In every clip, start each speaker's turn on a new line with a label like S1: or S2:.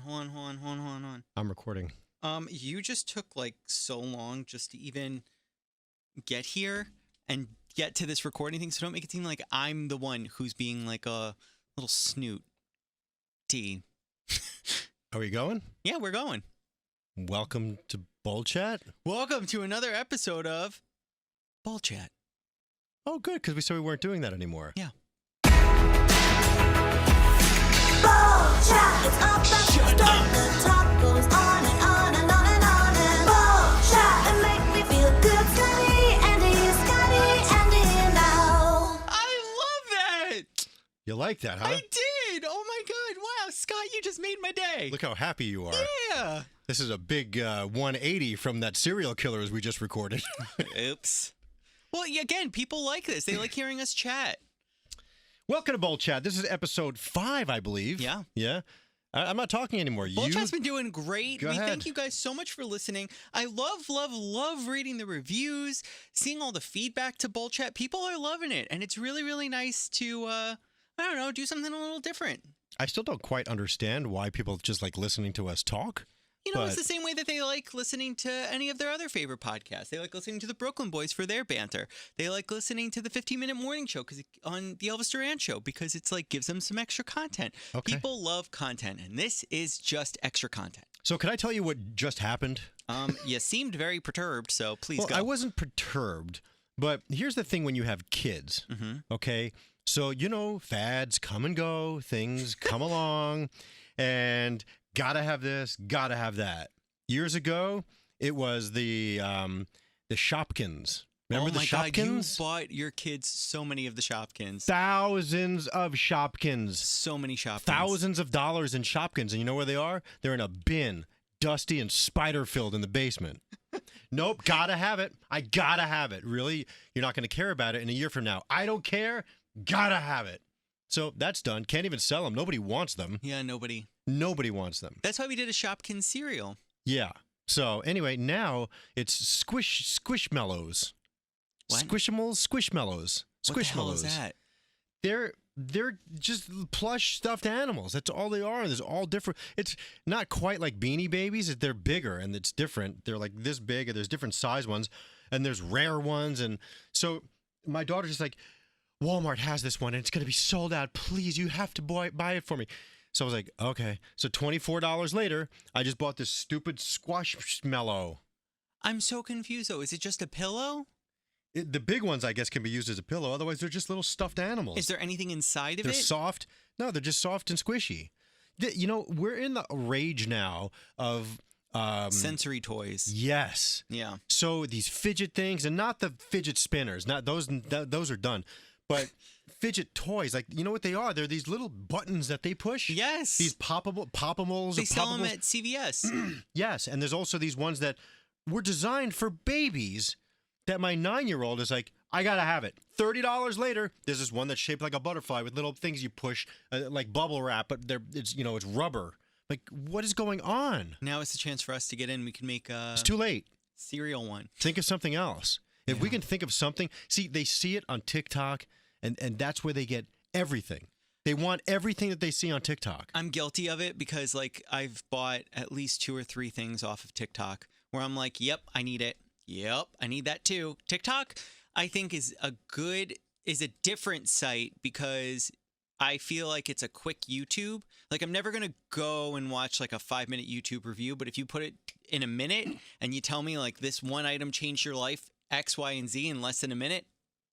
S1: Hold on.
S2: I'm recording.
S1: You just took like so long just to even get here and get to this recording thing, so don't make it seem like I'm the one who's being like a little snoot.
S2: Are we going?
S1: Yeah, we're going.
S2: Welcome to Bowl Chat.
S1: Welcome to another episode of Bowl Chat.
S2: Oh, good, because we said we weren't doing that anymore.
S1: Yeah.
S3: Bowl Chat, it's all about the stuff. The talk goes on and on and on and on. And Bowl Chat, it make me feel good. Scotty now.
S1: I love that.
S2: You like that, huh?
S1: I did. Oh my God. Wow, Scott, you just made my day.
S2: Look how happy you are.
S1: Yeah.
S2: This is a big 180 from that serial killers we just recorded.
S1: Oops. Well, again, people like this. They like hearing us chat.
S2: Welcome to Bowl Chat. This is episode 5, I believe.
S1: Yeah.
S2: Yeah. I'm not talking anymore.
S1: Bowl Chat's been doing great.
S2: Go ahead.
S1: Thank you guys so much for listening. I love reading the reviews, seeing all the feedback to Bowl Chat. People are loving it, and it's really, really nice to, I don't know, do something a little different.
S2: I still don't quite understand why people just like listening to us talk.
S1: You know, it's the same way that they like listening to any of their other favorite podcasts. They like listening to the Brooklyn Boys for their banter. They like listening to the 15-minute morning show on the Elvis Duran show because it's like gives them some extra content.
S2: Okay.
S1: People love content, and this is just extra content.
S2: So can I tell you what just happened?
S1: You seemed very perturbed, so please
S2: Well,
S1: go.
S2: I wasn't perturbed, but here's the thing when you have kids, okay? So, you know, fads come and go, things come along, and gotta have this, gotta have that. Years ago, it was the Shopkins. Remember the Shopkins?
S1: God, you bought your kids so many of the Shopkins.
S2: Thousands of Shopkins.
S1: So many Shopkins.
S2: Thousands of dollars in Shopkins. And you know where they are? They're in a bin, dusty and spider-filled in the basement. Nope, gotta have it. I gotta have it. Really? You're not going to care about it in a year from now. I don't care. Gotta have it. So that's done. Can't even sell them. Nobody wants them.
S1: Yeah, nobody.
S2: Nobody wants them.
S1: That's why we did a Shopkins cereal.
S2: Yeah. So anyway, now it's Squishmallows.
S1: What?
S2: Squishmallows.
S1: What the hell is that?
S2: They're just plush stuffed animals. That's all they are. There's all different. It's not quite like Beanie Babies. They're bigger and it's different. They're like this big and there's different size ones and there's rare ones. And so my daughter's just like, Walmart has this one and it's going to be sold out. Please, you have to buy it for me. So I was like, okay. So $24 later, I just bought this stupid Squishmallow.
S1: I'm so confused, though. Is it just a pillow?
S2: The big ones, I guess, can be used as a pillow. Otherwise, they're just little stuffed animals.
S1: Is there anything inside of
S2: They're
S1: it?
S2: soft. No, they're just soft and squishy. You know, we're in the rage now of...
S1: sensory toys.
S2: Yes.
S1: Yeah.
S2: So these fidget things, and not the fidget spinners. Not those are done. But fidget toys, like, you know what they are? They're these little buttons that they push.
S1: Yes.
S2: These poppables.
S1: They sell them at CVS.
S2: Yes, and there's also these ones that were designed for babies that my 9-year-old is like, I gotta have it. $30 later, there's this one that's shaped like a butterfly with little things you push, like bubble wrap, but it's rubber. Like, what is going on?
S1: Now it's the chance for us to get in. We can make a
S2: It's too late.
S1: cereal one.
S2: Think of something else. If we can think of something, see, they see it on TikTok, and that's where they get everything. They want everything that they see on TikTok.
S1: I'm guilty of it because, like, I've bought at least 2 or 3 things off of TikTok where I'm like, yep, I need it. Yep, I need that too. TikTok, I think, is a different site because I feel like it's a quick YouTube. Like, I'm never going to go and watch like a 5-minute YouTube review, but if you put it in a minute and you tell me like this one item changed your life, X, Y, and Z in less than a minute,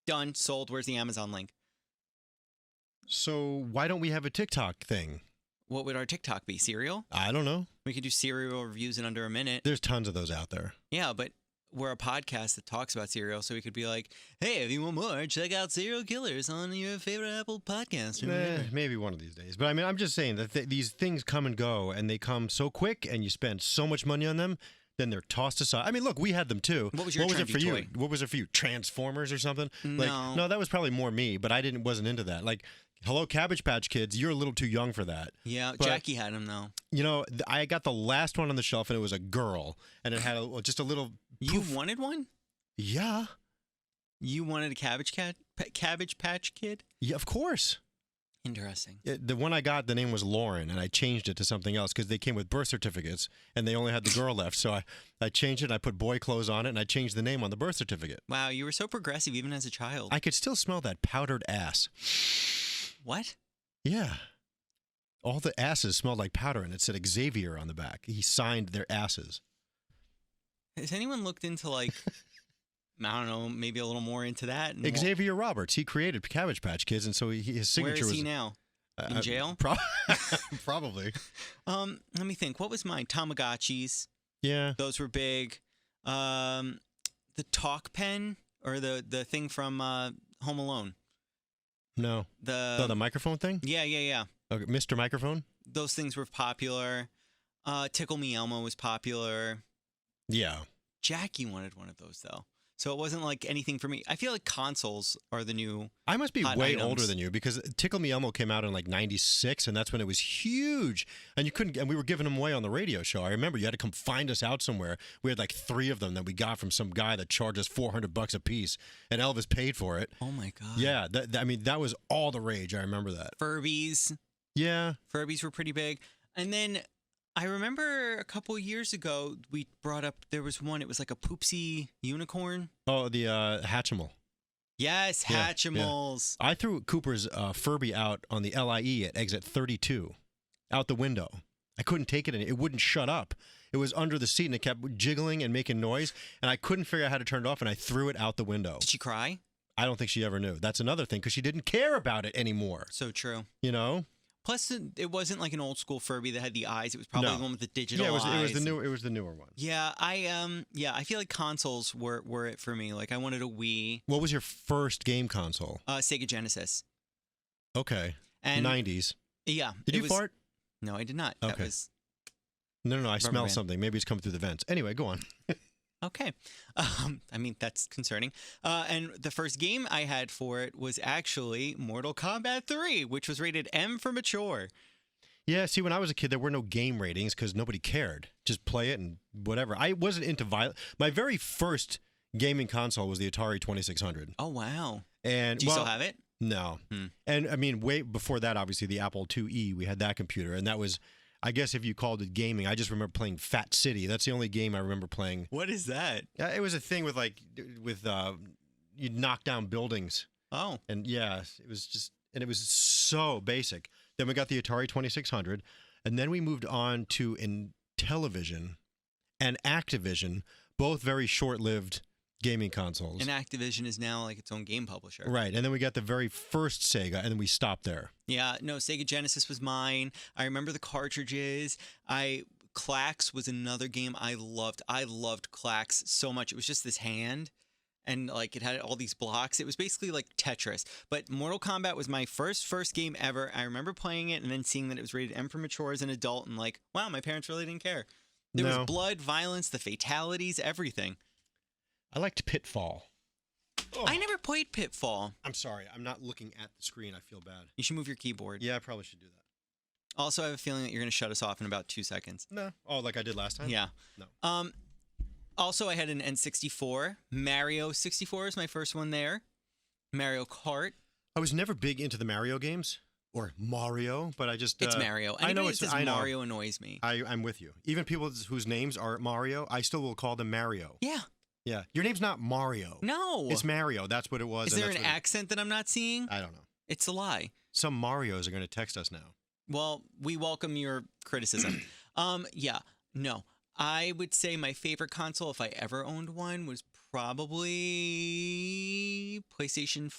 S1: done, sold. Where's the Amazon link?
S2: So why don't we have a TikTok thing?
S1: What would our TikTok be? Cereal?
S2: I don't know.
S1: We could do cereal reviews in under a minute.
S2: There's tons of those out there.
S1: Yeah, but we're a podcast that talks about cereal, so we could be like, hey, if you want more, check out Serial Killers on your favorite Apple podcast.
S2: Maybe one of these days. But I mean, I'm just saying that these things come and go, and they come so quick, and you spend so much money on them, then they're tossed aside. I mean, look, we had them too.
S1: What was your
S2: it for
S1: trendy
S2: you?
S1: toy?
S2: What was it for you? Transformers or something?
S1: No.
S2: No, that was probably more me, but I wasn't into that. Like, hello, Cabbage Patch Kids, you're a little too young for that.
S1: Yeah,
S2: But,
S1: Jackie had them, though.
S2: You know, I got the last one on the shelf, and it was a girl, and it had just a little...
S1: You
S2: poof.
S1: wanted one?
S2: Yeah.
S1: You wanted a Cabbage Patch Kid?
S2: Yeah, of course.
S1: Interesting.
S2: The one I got, the name was Lauren, and I changed it to something else because they came with birth certificates, and they only had the girl left. So I changed it, and I put boy clothes on it, and I changed the name on the birth certificate.
S1: Wow, you were so progressive even as a child.
S2: I could still smell that powdered ass.
S1: What?
S2: Yeah. All the asses smelled like powder, and it said Xavier on the back. He signed their asses.
S1: Has anyone looked into, like, I don't know, maybe a little more into that? And
S2: Xavier Roberts. He created Cabbage Patch Kids, and so his signature was...
S1: Where is he now? In jail?
S2: Probably.
S1: Let me think. What was mine? Tamagotchis.
S2: Yeah.
S1: Those were big. The talk pen or the thing from Home Alone.
S2: No. The microphone thing?
S1: Yeah.
S2: Okay, Mr. Microphone?
S1: Those things were popular. Tickle Me Elmo was popular.
S2: Yeah.
S1: Jackie wanted one of those, though. So it wasn't like anything for me. I feel like consoles are the new
S2: I must be
S1: hot
S2: way
S1: items.
S2: older than you because Tickle Me Elmo came out in like 96, and that's when it was huge. And you couldn't, and we were giving them away on the radio show. I remember you had to come find us out somewhere. We had like 3 of them that we got from some guy that charged us $400 a piece, and Elvis paid for it.
S1: Oh my God.
S2: Yeah. I mean, that was all the rage. I remember that.
S1: Furbies.
S2: Yeah.
S1: Furbies were pretty big. And then I remember a couple years ago, we brought up, there was one, it was like a poopsie unicorn.
S2: Oh, the Hatchimal.
S1: Yes,
S2: Yeah,
S1: Hatchimals.
S2: I threw Cooper's Furby out on the LIE at exit 32, out the window. I couldn't take it, and it wouldn't shut up. It was under the seat, and it kept jiggling and making noise, and I couldn't figure out how to turn it off, and I threw it out the window.
S1: Did she cry?
S2: I don't think she ever knew. That's another thing, because she didn't care about it anymore.
S1: So true.
S2: You know?
S1: Plus, it wasn't like an old school Furby that had the eyes. It was probably
S2: No.
S1: the one with the digital
S2: Yeah, it was
S1: eyes.
S2: the newer one.
S1: Yeah, I feel like consoles were it for me. Like I wanted a Wii,
S2: What was your first game console?
S1: Sega Genesis,
S2: Okay.
S1: and
S2: 90s.
S1: yeah.
S2: Did
S1: it
S2: you
S1: was-
S2: fart?
S1: No, I did not. That
S2: Okay.
S1: was
S2: No, I smell
S1: Rubber band.
S2: something. Maybe it's coming through the vents. Anyway, go on.
S1: okay. I mean, that's concerning. And the first game I had for it was actually Mortal Kombat 3, which was rated M for mature.
S2: Yeah, see, when I was a kid, there were no game ratings because nobody cared. Just play it and whatever. I wasn't into violence. My very first gaming console was the Atari 2600.
S1: Oh, wow.
S2: And
S1: Do you still have it?
S2: No.
S1: Hmm.
S2: And I mean, way before that, obviously, the Apple IIe, we had that computer. And that was, I guess if you called it gaming, I just remember playing Fat City. That's the only game I remember playing.
S1: What is that?
S2: It was a thing with you'd knock down buildings.
S1: Oh,
S2: And yeah, it was just, and it was so basic. Then we got the Atari 2600, and then we moved on to Intellivision and Activision, both very short-lived gaming consoles.
S1: and Activision is now like its own game publisher.
S2: Right, and then we got the very first Sega, and then we stopped there.
S1: Yeah, no, Sega Genesis was mine. I remember the cartridges. Clax was another game I loved. I loved Clax so much. It was just this hand, and like it had all these blocks. It was basically like Tetris. But Mortal Kombat was my first game ever. I remember playing it and then seeing that it was rated M for mature as an adult, and like, wow, my parents really didn't care. There
S2: No.
S1: was blood, violence, the fatalities, everything.
S2: I liked Pitfall. Oh,
S1: I never played Pitfall.
S2: I'm sorry, I'm not looking at the screen. I feel bad.
S1: You should move your keyboard.
S2: Yeah, I probably should do that.
S1: Also, I have a feeling that you're going to shut us off in about 2 seconds.
S2: No. Oh, like I did last time?
S1: Yeah.
S2: No.
S1: Also, I had an N64. Mario 64 is my first one there. Mario Kart.
S2: I was never big into the Mario games. Or Mario, but I just...
S1: It's Mario.
S2: I know
S1: Anybody
S2: it's...
S1: that says
S2: I know.
S1: Mario annoys me.
S2: I'm with you. Even people whose names are Mario, I still will call them Mario.
S1: Yeah.
S2: Yeah. Your name's not Mario.
S1: No.
S2: It's Mario. That's what it was.
S1: Is
S2: and
S1: there an
S2: that's what
S1: accent that I'm not seeing?
S2: I don't know.
S1: It's a lie.
S2: Some Marios are going to text us now.
S1: Well, we welcome your criticism. Yeah. No. I would say my favorite console, if I ever owned one, was probably PlayStation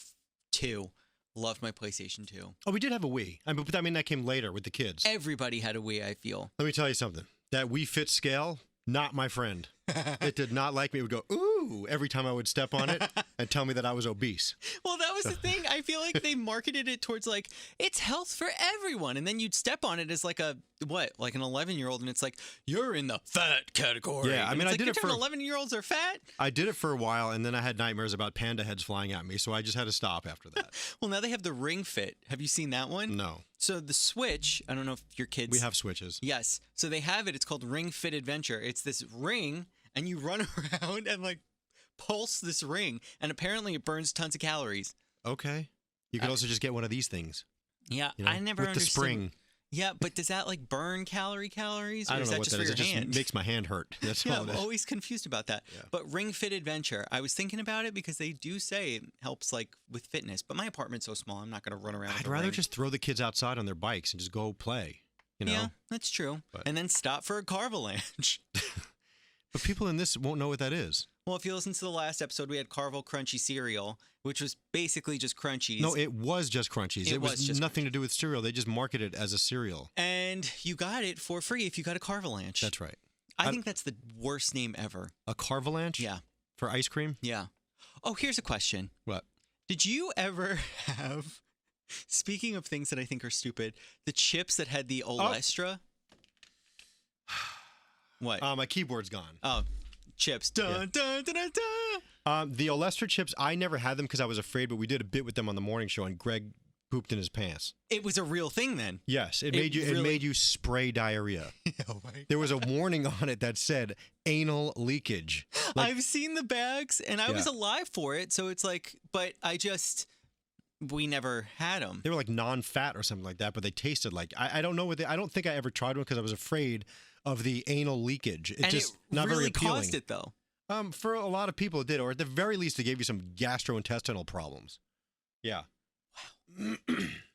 S1: 2. Loved my PlayStation 2.
S2: Oh, we did have a Wii. I mean, that came later with the kids.
S1: Everybody had a Wii, I feel.
S2: Let me tell you something. That Wii Fit scale, not my friend. It did not like me. It would go, ooh, every time I would step on it and tell me that I was obese.
S1: Well, that was the thing. I feel like they marketed it towards like, it's health for everyone. And then you'd step on it as like an 11-year-old, and it's like, you're in the fat category.
S2: Yeah, I
S1: And
S2: mean,
S1: it's
S2: I did
S1: like,
S2: it for-
S1: 11-year-olds are fat?
S2: I did it for a while, and then I had nightmares about panda heads flying at me, so I just had to stop after that.
S1: Well, now they have the Ring Fit. Have you seen that one?
S2: No.
S1: So the Switch, I don't know if your kids...
S2: We have Switches.
S1: Yes. So they have it. It's called Ring Fit Adventure. It's this ring, and you run around and like pulse this ring, and apparently it burns tons of calories.
S2: Okay. You could also just get one of these things.
S1: Yeah,
S2: You know,
S1: I never
S2: with
S1: understood.
S2: the spring.
S1: Yeah, but does that like burn calories, or
S2: I don't
S1: is
S2: know
S1: that
S2: what
S1: just
S2: that
S1: for
S2: is.
S1: your
S2: It just
S1: hand?
S2: makes my hand hurt. That's
S1: Yeah,
S2: all
S1: I'm
S2: it is.
S1: always confused about that.
S2: Yeah.
S1: But Ring Fit Adventure, I was thinking about it because they do say it helps like with fitness. But my apartment's so small, I'm not going to run around.
S2: I'd
S1: with a
S2: rather
S1: ring.
S2: just throw the kids outside on their bikes and just go play. You know.
S1: Yeah, that's true.
S2: But-
S1: And then stop for a carvalanche.
S2: But people in this won't know what that is.
S1: Well, if you listen to the last episode, we had Carvel Crunchy cereal, which was basically just crunchies.
S2: No, it was just Crunchies.
S1: It
S2: It
S1: was
S2: was
S1: just
S2: nothing to do with cereal. They just marketed it as a cereal.
S1: And you got it for free if you got a carvalanche.
S2: That's right.
S1: I think that's the worst name ever.
S2: A Carvalanche?
S1: Yeah.
S2: For ice cream?
S1: Yeah. Oh, here's a question.
S2: What?
S1: Did you ever have, speaking of things that I think are stupid, the chips that had the Olestra? What?
S2: My keyboard's gone.
S1: Oh, chips. Dun, dun, dun, dun, dun.
S2: The Olestra chips, I never had them because I was afraid, but we did a bit with them on the morning show, and Greg pooped in his pants.
S1: It was a real thing then.
S2: Yes, it
S1: It
S2: made you.
S1: really-
S2: It made you spray diarrhea.
S1: Oh my
S2: There was a warning on it that said anal leakage. Like,
S1: I've seen the bags, and I was
S2: Yeah.
S1: alive for it, so it's like, but we never had them.
S2: they were like non-fat or something like that, but they tasted like I don't know what they. I don't think I ever tried one because I was afraid of the anal leakage. It
S1: And
S2: just
S1: it
S2: not
S1: really
S2: very appealing.
S1: caused it though.
S2: For a lot of people, it did, or at the very least, they gave you some gastrointestinal problems. Yeah.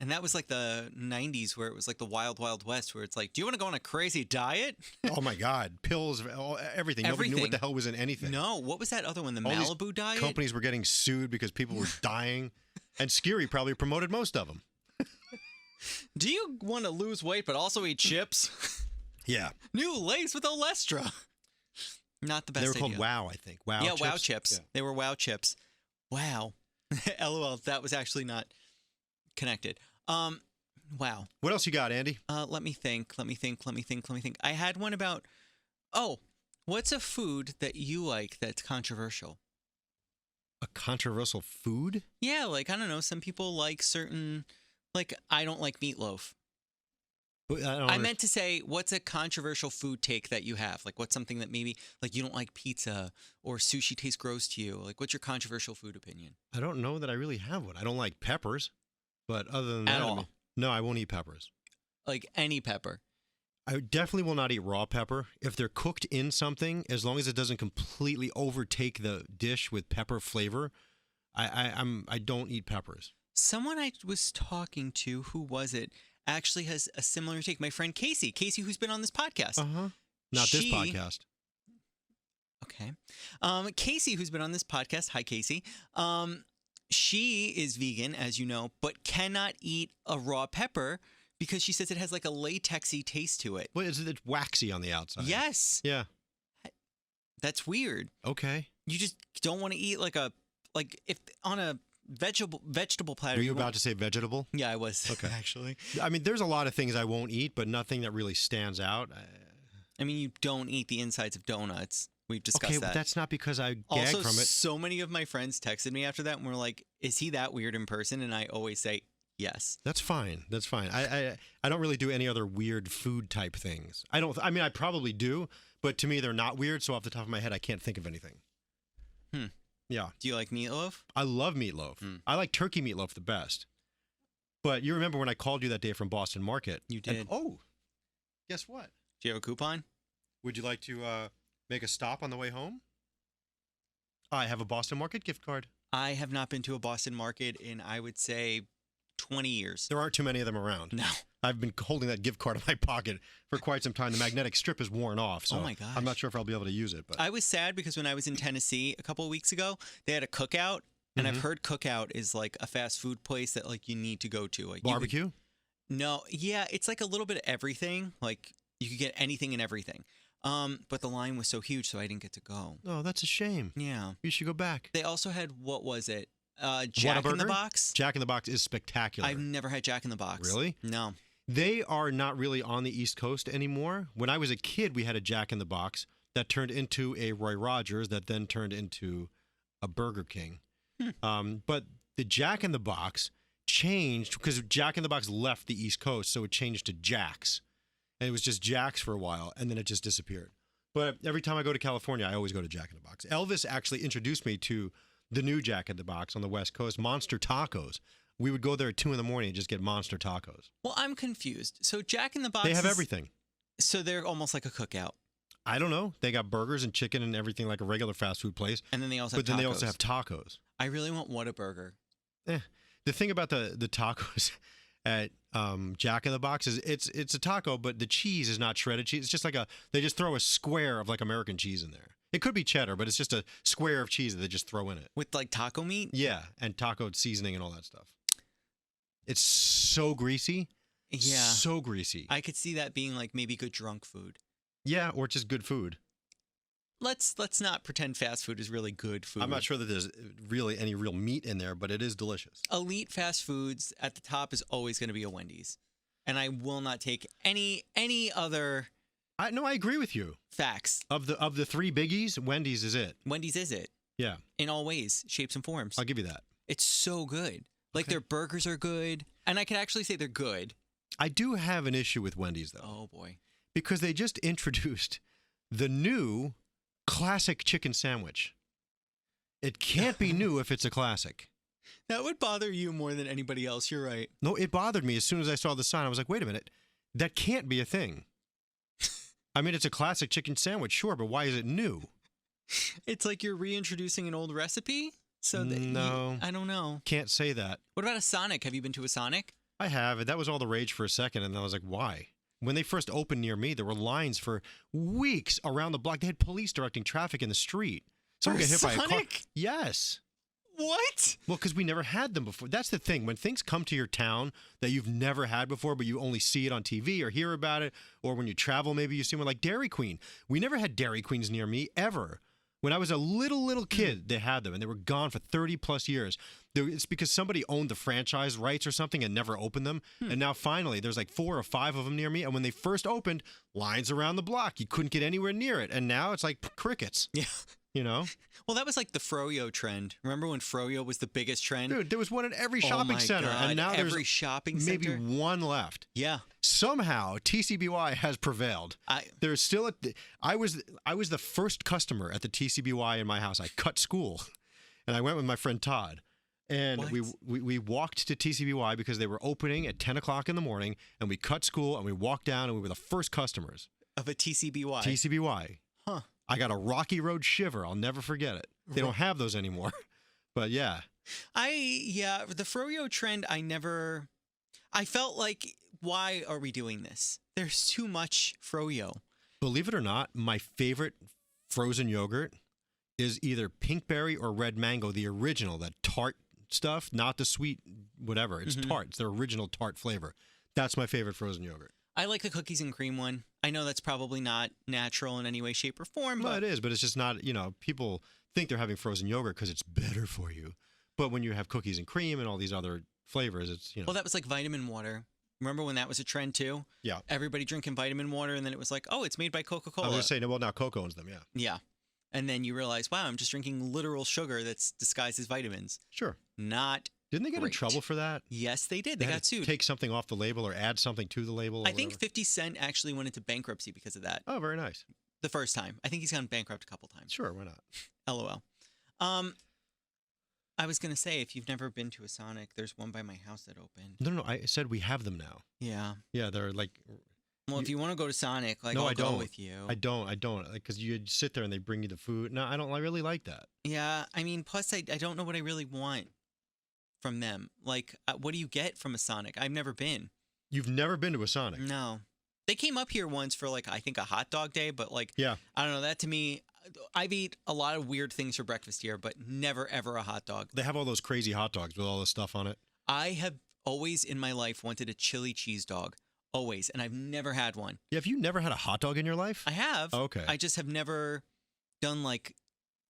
S1: And that was like the 90s where it was like the wild, wild west where it's like, do you want to go on a crazy diet?
S2: Oh my God, pills, everything. Nobody knew what
S1: Everything.
S2: the hell was in anything.
S1: No. What was that other one? The
S2: All these
S1: Malibu diet?
S2: Companies were getting sued because people were dying, and Scary probably promoted most of them.
S1: Do you want to lose weight but also eat chips?
S2: Yeah,
S1: New lace with Olestra. Not the best
S2: they were called
S1: idea.
S2: Wow, I think. Wow.
S1: Yeah,
S2: chips?
S1: Wow chips.
S2: Yeah.
S1: They were Wow chips. Wow. LOL. That was actually not connected. Wow.
S2: What else you got, Andy?
S1: Let me think. I had one about, what's a food that you like that's controversial?
S2: A controversial food?
S1: Yeah, like, I don't know. Some people like certain, like, I don't like meatloaf. I meant to say, what's a controversial food take that you have? Like, what's something that maybe, like, you don't like pizza or sushi tastes gross to you? Like, what's your controversial food opinion?
S2: I don't know that I really have one. I don't like peppers, but other than that,
S1: At
S2: I
S1: all?
S2: mean, no, I won't eat peppers.
S1: Like, any pepper.
S2: I definitely will not eat raw pepper. If they're cooked in something, as long as it doesn't completely overtake the dish with pepper flavor, I don't eat peppers.
S1: Someone I was talking to, who was it, actually has a similar take. My friend Casey, who's been on this podcast.
S2: Uh-huh. Not this
S1: She-
S2: podcast.
S1: Okay. Casey, who's been on this podcast. Hi, Casey. She is vegan, as you know, but cannot eat a raw pepper because she says it has like a latexy taste to it.
S2: What is it? It's waxy on the outside.
S1: Yes.
S2: Yeah.
S1: That's weird.
S2: Okay.
S1: You just don't want to eat like if on a vegetable platter.
S2: Are you
S1: won't-
S2: about to say vegetable?
S1: Yeah, I was.
S2: Okay.
S1: Actually.
S2: I mean, there's a lot of things I won't eat, but nothing that really stands out.
S1: I mean, you don't eat the insides of donuts. We've discussed
S2: Okay,
S1: that.
S2: but that's not because I gag
S1: Also,
S2: from it.
S1: so many of my friends texted me after that and were like, "Is he that weird in person?" And I always say, "Yes."
S2: That's fine. That's fine. I don't really do any other weird food type things. I don't. I mean, I probably do, but to me, they're not weird. So off the top of my head, I can't think of anything. Yeah,
S1: Do you like meatloaf?
S2: I love meatloaf. I like turkey meatloaf the best. But you remember when I called you that day from Boston Market?
S1: You
S2: And-
S1: did.
S2: oh, guess what?
S1: Do you have a coupon?
S2: Would you like to make a stop on the way home? I have a Boston Market gift card.
S1: I have not been to a Boston market in, I would say, 20 years.
S2: There aren't too many of them around.
S1: No.
S2: I've been holding that gift card in my pocket for quite some time. The magnetic strip is worn off, so
S1: Oh my gosh.
S2: I'm not sure if I'll be able to use it. But
S1: I was sad because when I was in Tennessee a couple of weeks ago, they had a cookout. And I've heard Cookout is like a fast food place that like you need to go to. Like you could-
S2: barbecue?
S1: No, yeah, it's like a little bit of everything. Like you could get anything and everything. But the line was so huge, so I didn't get to go.
S2: Oh, that's a shame.
S1: Yeah.
S2: You should go back.
S1: They also had, what was it? Jack in the
S2: Whataburger?
S1: Box.
S2: Jack in the Box is spectacular.
S1: I've never had Jack in the Box.
S2: Really?
S1: No.
S2: They are not really on the East Coast anymore. When I was a kid, we had a Jack in the Box that turned into a Roy Rogers that then turned into a Burger King. But the Jack in the Box changed because Jack in the Box left the East Coast, so it changed to Jack's. And it was just Jack's for a while, and then it just disappeared. But every time I go to California, I always go to Jack in the Box. Elvis actually introduced me to the new Jack in the Box on the West Coast, Monster Tacos. we would go there at 2 a.m. and just get monster tacos.
S1: Well, I'm confused. So Jack in the Box,
S2: They have everything.
S1: So they're almost like a cookout,
S2: I don't know. They got burgers and chicken and everything like a regular fast food place.
S1: and then they also have
S2: But then
S1: tacos.
S2: they also have tacos.
S1: I really want Whataburger.
S2: The thing about the tacos at Jack in the Box is it's a taco, but the cheese is not shredded cheese. It's just like they just throw a square of like American cheese in there. It could be cheddar, but it's just a square of cheese that they just throw in it.
S1: With like taco meat?
S2: Yeah, and taco seasoning and all that stuff. It's so greasy.
S1: Yeah.
S2: So greasy.
S1: I could see that being like maybe good drunk food.
S2: Yeah, or just good food.
S1: Let's not pretend fast food is really good food.
S2: I'm not sure that there's really any real meat in there, but it is delicious.
S1: Elite fast foods at the top is always going to be a Wendy's. And I will not take any other
S2: I agree with you.
S1: facts.
S2: Of the three biggies, Wendy's is it.
S1: Wendy's is it
S2: Yeah,
S1: in all ways, shapes and forms.
S2: I'll give you that.
S1: It's so good. Like
S2: Okay.
S1: their burgers are good, and I could actually say they're good.
S2: I do have an issue with Wendy's though,
S1: Oh boy.
S2: because they just introduced the new classic chicken sandwich. It can't be new if it's a classic.
S1: That would bother you more than anybody else. You're right.
S2: No, it bothered me as soon as I saw the sign. I was like, wait a minute, that can't be a thing. I mean, it's a classic chicken sandwich, sure, but why is it new?
S1: It's like you're reintroducing an old recipe. So
S2: No.
S1: I don't know.
S2: Can't say that.
S1: What about a Sonic? Have you been to a Sonic?
S2: I have. That was all the rage for a second, and I was like, why? When they first opened near me, there were lines for weeks around the block. They had police directing traffic in the street. Someone
S1: For
S2: got hit by a car.
S1: Sonic?
S2: Yes.
S1: What?
S2: Well, because we never had them before. That's the thing. When things come to your town that you've never had before, but you only see it on TV or hear about it, or when you travel, maybe you see one like Dairy Queen. We never had Dairy Queens near me, ever. When I was a little kid, they had them, and they were gone for 30 plus years. It's because somebody owned the franchise rights or something and never opened them. And now finally, there's like 4 or 5 of them near me. And when they first opened, lines around the block. You couldn't get anywhere near it. And now it's like crickets.
S1: Yeah.
S2: You know?
S1: Well, that was like the Froyo trend. Remember when Froyo was the biggest trend?
S2: Dude, there was one in every
S1: Oh
S2: shopping
S1: my
S2: center.
S1: God,
S2: And now
S1: every
S2: there's
S1: shopping
S2: maybe
S1: center.
S2: one left.
S1: Yeah.
S2: Somehow TCBY has prevailed. There's still I was the first customer at the TCBY in my house. I cut school, and I went with my friend Todd, and
S1: What?
S2: we walked to TCBY because they were opening at 10 o'clock in the morning, and we cut school and we walked down and we were the first customers.
S1: Of a TCBY.
S2: TCBY.
S1: Huh.
S2: I got a Rocky Road shiver. I'll never forget it. They don't have those anymore, but yeah.
S1: The Froyo trend, I felt like, why are we doing this? There's too much Froyo.
S2: Believe it or not, my favorite frozen yogurt is either pinkberry or red mango, the original, that tart stuff, not the sweet whatever. It's tart. It's their original tart flavor. That's my favorite frozen yogurt.
S1: I like the cookies and cream one. I know that's probably not natural in any way, shape, or form,
S2: Well,
S1: but
S2: it is, but it's just not, people think they're having frozen yogurt because it's better for you. But when you have cookies and cream and all these other flavors, it's,
S1: well, that was like vitamin water. Remember when that was a trend too?
S2: Yeah.
S1: Everybody drinking vitamin water, and then it was like, oh, it's made by
S2: I
S1: Coca-Cola.
S2: was going to say, no, well, now Coke owns them, yeah.
S1: Yeah. And then you realize, wow, I'm just drinking literal sugar that's disguised as vitamins.
S2: Sure.
S1: Not.
S2: Didn't they get in
S1: Great.
S2: trouble for that?
S1: Yes, they did. They
S2: had
S1: got
S2: to
S1: sued.
S2: take something off the label or add something to the label? Or
S1: I think
S2: whatever?
S1: 50 Cent actually went into bankruptcy because of that.
S2: Oh, very nice.
S1: The first time. I think he's gone bankrupt a couple times.
S2: Sure, why not?
S1: LOL. I was going to say, if you've never been to a Sonic, there's one by my house that opened.
S2: No, I said we have them now.
S1: Yeah.
S2: Yeah, they're like...
S1: Well, if you want to go to Sonic, like,
S2: No,
S1: I'll
S2: I
S1: go
S2: don't.
S1: with you.
S2: I don't, because you sit there and they bring you the food. No, I don't. I really like that.
S1: Yeah. I mean, plus, I don't know what I really want from them. Like, what do you get from a Sonic? I've never been.
S2: You've never been to a Sonic?
S1: No. They came up here once for, like, I think a hot dog day, but, like,
S2: Yeah.
S1: I don't know. That to me, I've eat a lot of weird things for breakfast here, but never, ever a hot dog.
S2: They have all those crazy hot dogs with all the stuff on it.
S1: I have always in my life wanted a chili cheese dog. Always. And I've never had one.
S2: Yeah, have you never had a hot dog in your life?
S1: I have.
S2: Okay.
S1: I just have never done, like,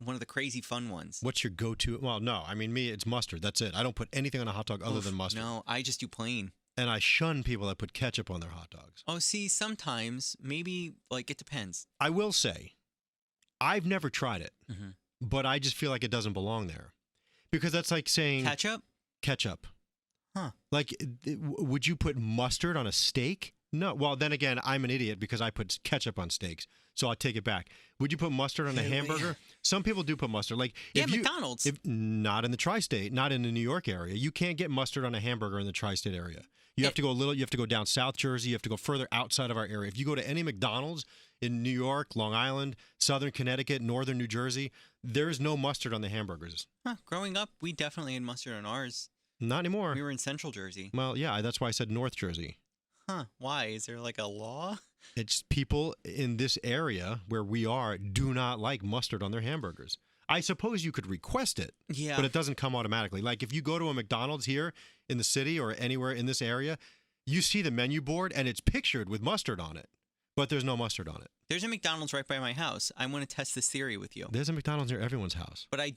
S1: one of the crazy fun ones.
S2: What's your go-to? Well, no. I mean, me, it's mustard. That's it. I don't put anything on a hot dog other
S1: Oof,
S2: than mustard.
S1: No, I just do plain.
S2: And I shun people that put ketchup on their hot dogs.
S1: Oh, see, sometimes, maybe, like, it depends.
S2: I will say, I've never tried it,
S1: Mhm.
S2: but I just feel like it doesn't belong there. Because that's like saying...
S1: Ketchup?
S2: Ketchup.
S1: Huh.
S2: Like, would you put mustard on a steak? No. Well, then again, I'm an idiot because I put ketchup on steaks. So I'll take it back. Would you put mustard on a hamburger? Some people do put mustard. Like if
S1: McDonald's.
S2: Not in the tri-state, not in the New York area. You can't get mustard on a hamburger in the tri-state area. You have to go you have to go down South Jersey. You have to go further outside of our area. If you go to any McDonald's in New York, Long Island, Southern Connecticut, Northern New Jersey, there's no mustard on the hamburgers.
S1: Huh, growing up, we definitely had mustard on ours.
S2: Not anymore.
S1: We were in Central Jersey.
S2: Well, yeah, that's why I said North Jersey.
S1: Huh? Why? Is there like a law?
S2: It's people in this area where we are do not like mustard on their hamburgers. I suppose you could request it,
S1: Yeah.
S2: but it doesn't come automatically. Like if you go to a McDonald's here in the city or anywhere in this area, you see the menu board and it's pictured with mustard on it, but there's no mustard on it.
S1: There's a McDonald's right by my house. I want to test this theory with you.
S2: There's a McDonald's near everyone's house.
S1: But I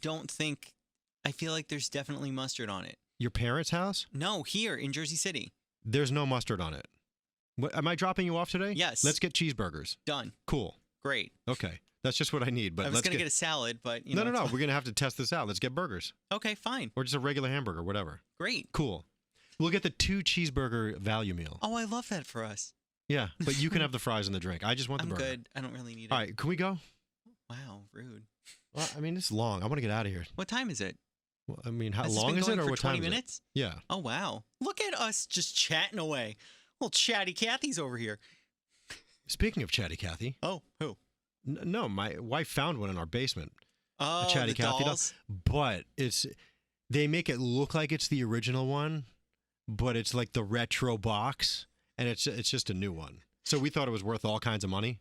S1: feel like there's definitely mustard on it.
S2: Your parents' house?
S1: No, here in Jersey City.
S2: There's no mustard on it. What, am I dropping you off today?
S1: Yes.
S2: Let's get cheeseburgers.
S1: Done.
S2: Cool.
S1: Great.
S2: Okay. That's just what I need. But
S1: I was going to get a salad, but
S2: No.
S1: it's
S2: We're
S1: fine.
S2: going to have to test this out. Let's get burgers.
S1: Okay, fine.
S2: Or just a regular hamburger, whatever.
S1: Great.
S2: Cool. We'll get the 2 cheeseburger value meal.
S1: Oh, I love that for us.
S2: Yeah, but you can have the fries and the drink. I just want the
S1: I'm
S2: burger.
S1: good. I don't really need it.
S2: All right, can we go?
S1: Wow, rude.
S2: Well, I mean, it's long. I want to get out of here.
S1: What time is it?
S2: Well, I mean, how
S1: Has this
S2: long
S1: been
S2: is it
S1: going
S2: or
S1: for
S2: what
S1: 20
S2: time
S1: minutes?
S2: is it? Yeah.
S1: Oh, wow. Look at us just chatting away. Little chatty Cathy's over here.
S2: Speaking of Chatty Cathy,
S1: Oh, who?
S2: no, my wife found one in our basement.
S1: Oh,
S2: a Chatty
S1: the
S2: Cathy doll.
S1: dolls.
S2: But they make it look like it's the original one, but it's like the retro box, and it's just a new one. So we thought it was worth all kinds of money,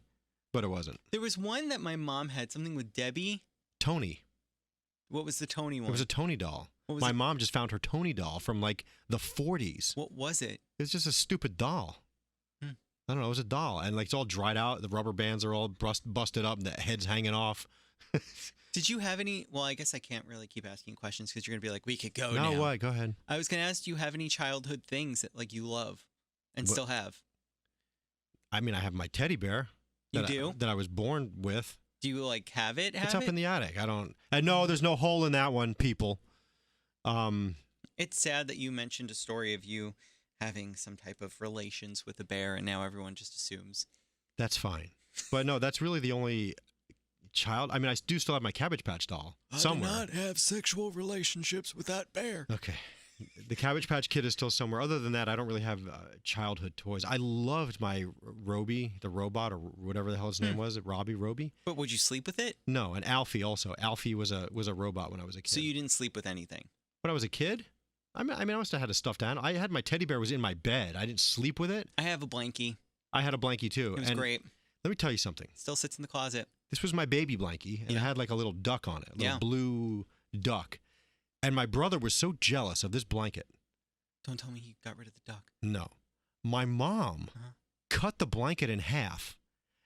S2: but it wasn't.
S1: There was one that my mom had, something with Debbie.
S2: Tony.
S1: What was the Tony one?
S2: It was a Tony doll.
S1: What was
S2: My
S1: it?
S2: mom just found her Tony doll from like the 40s.
S1: What was it?
S2: It's just a stupid doll.
S1: Hmm.
S2: I don't know. It was a doll, and like it's all dried out. The rubber bands are all busted up, and the head's hanging off.
S1: Did you have any? Well, I guess I can't really keep asking questions because you're gonna be like, we could go
S2: No,
S1: now.
S2: what? Go ahead.
S1: I was gonna ask, do you have any childhood things that like you love and
S2: What-
S1: still have?
S2: I mean, I have my teddy bear.
S1: You do?
S2: That I was born with.
S1: Do you like have it?
S2: It's up in the attic. I don't. And no, there's no hole in that one, people.
S1: It's sad that you mentioned a story of you having some type of relations with a bear, and now everyone just assumes.
S2: That's fine. But no, that's really the only child. I mean, I do still have my Cabbage Patch doll somewhere.
S1: have sexual relationships with that bear.
S2: Okay. The Cabbage Patch Kid is still somewhere. Other than that, I don't really have childhood toys. I loved my Roby, the robot, or whatever the hell his name was. Roby?
S1: But would you sleep with it?
S2: No, and Alfie also. Alfie was a robot when I was a kid.
S1: So you didn't sleep with anything?
S2: When I was a kid? I mean, I must have had a stuffed animal. I had my teddy bear was in my bed. I didn't sleep with it.
S1: I have a blankie.
S2: I had a blankie too.
S1: It was
S2: and
S1: great.
S2: Let me tell you something.
S1: Still sits in the closet.
S2: This was my baby blankie, and it
S1: Yeah.
S2: had like a little duck on it, a little
S1: Yeah.
S2: blue duck. And my brother was so jealous of this blanket.
S1: Don't tell me he got rid of the duck.
S2: No. My mom
S1: Uh-huh.
S2: cut the blanket in half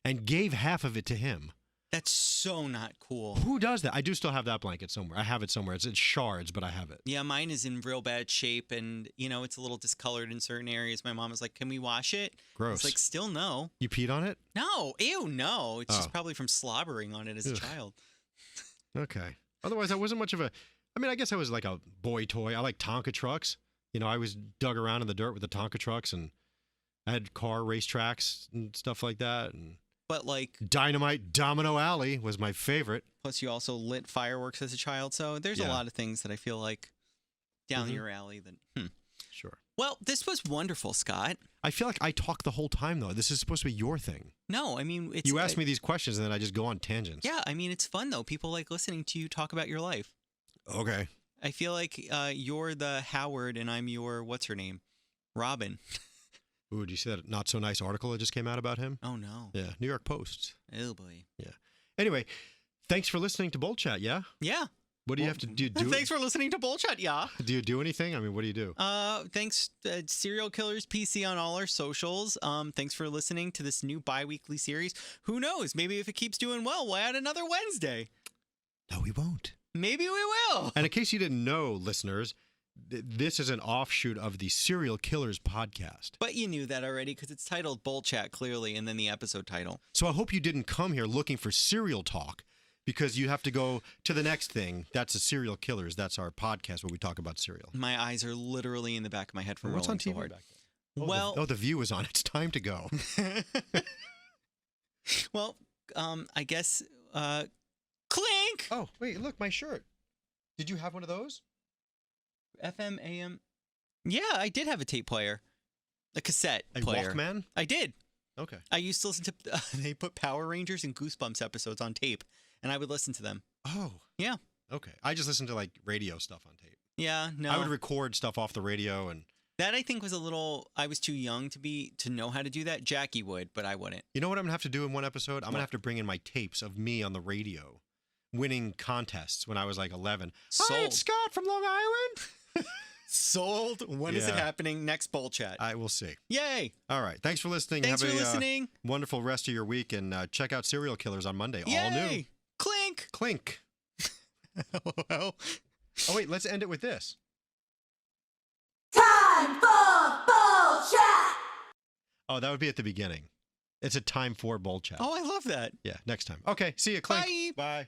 S2: and gave half of it to him.
S1: That's so not cool.
S2: Who does that? I do still have that blanket somewhere. I have it somewhere. It's in shards, but I have it.
S1: Yeah, mine is in real bad shape, and it's a little discolored in certain areas. My mom was like, "Can we wash it?"
S2: Gross.
S1: It's like, still no.
S2: You peed on it?
S1: No, ew, no. It's
S2: Oh.
S1: just probably from slobbering on it as a
S2: Ugh.
S1: child.
S2: Okay. Otherwise, I wasn't much of a. I mean, I guess I was like a boy toy. I like Tonka trucks. I was dug around in the dirt with the Tonka trucks, and I had car racetracks and stuff like that. And
S1: But like,
S2: Dynamite Domino Alley was my favorite.
S1: plus you also lit fireworks as a child, so there's a
S2: Yeah.
S1: lot of things that I feel like down
S2: Mhm.
S1: your alley. That.
S2: Sure.
S1: Well, this was wonderful, Scott.
S2: I feel like I talk the whole time, though. This is supposed to be your thing.
S1: No, I mean it's.
S2: You ask me these questions, and then I just go on tangents.
S1: Yeah, I mean it's fun though. People like listening to you talk about your life.
S2: Okay.
S1: I feel like you're the Howard and I'm your what's her name, Robin.
S2: Ooh, did you see that not so nice article that just came out about him?
S1: Oh no.
S2: Yeah, New York Post.
S1: Oh boy.
S2: Anyway, thanks for listening to Bold Chat, yeah?
S1: Yeah.
S2: What do you have to do?
S1: Thanks for listening to Bullshit, yeah.
S2: Do you do anything? I mean, what do you do?
S1: Thanks, Serial Killers PC on all our socials. Thanks for listening to this new bi-weekly series. Who knows? Maybe if it keeps doing well, we'll add another Wednesday.
S2: No, we won't.
S1: Maybe we will.
S2: And in case you didn't know, listeners, this is an offshoot of the Serial Killers podcast.
S1: But you knew that already because it's titled Bull Chat clearly, and then the episode title.
S2: So I hope you didn't come here looking for serial talk, because you have to go to the next thing. That's the Serial Killers. That's our podcast where we talk about cereal.
S1: My eyes are literally in the back of my head from
S2: What's
S1: rolling
S2: on TV
S1: so hard.
S2: back there?
S1: Well,
S2: the View is on. It's time to go.
S1: well, I guess clink.
S2: Oh, wait, look, my shirt. Did you have one of those?
S1: FM AM. Yeah, I did have a tape player, a cassette
S2: A
S1: player.
S2: Walkman?
S1: I did.
S2: Okay.
S1: I used to listen to. They put Power Rangers and Goosebumps episodes on tape, and I would listen to them.
S2: Oh.
S1: Yeah.
S2: Okay. I just listened to like radio stuff on tape.
S1: Yeah. No.
S2: I would record stuff off the radio and.
S1: That I think was a little. I was too young to know how to do that. Jackie would, but I wouldn't.
S2: You know what I'm gonna have to do in one episode? I'm
S1: What?
S2: gonna have to bring in my tapes of me on the radio, winning contests when I was like 11. Hi,
S1: Sold.
S2: it's Scott from Long Island.
S1: Sold. When is it
S2: Yeah.
S1: happening? Next bowl chat.
S2: I will see.
S1: Yay!
S2: All right. Thanks for listening.
S1: Thanks
S2: Have
S1: for
S2: a
S1: listening.
S2: wonderful rest of your week, and check out Serial Killers on Monday.
S1: Yay!
S2: All new.
S1: Clink.
S2: Clink.
S1: Well,
S2: Oh wait, let's end it with this.
S3: Time for bullshit!
S2: Oh, that would be at the beginning. It's a time for bowl chat.
S1: oh, I love that.
S2: Yeah, next time. Okay. See you. Clink.
S1: Bye.
S2: Bye.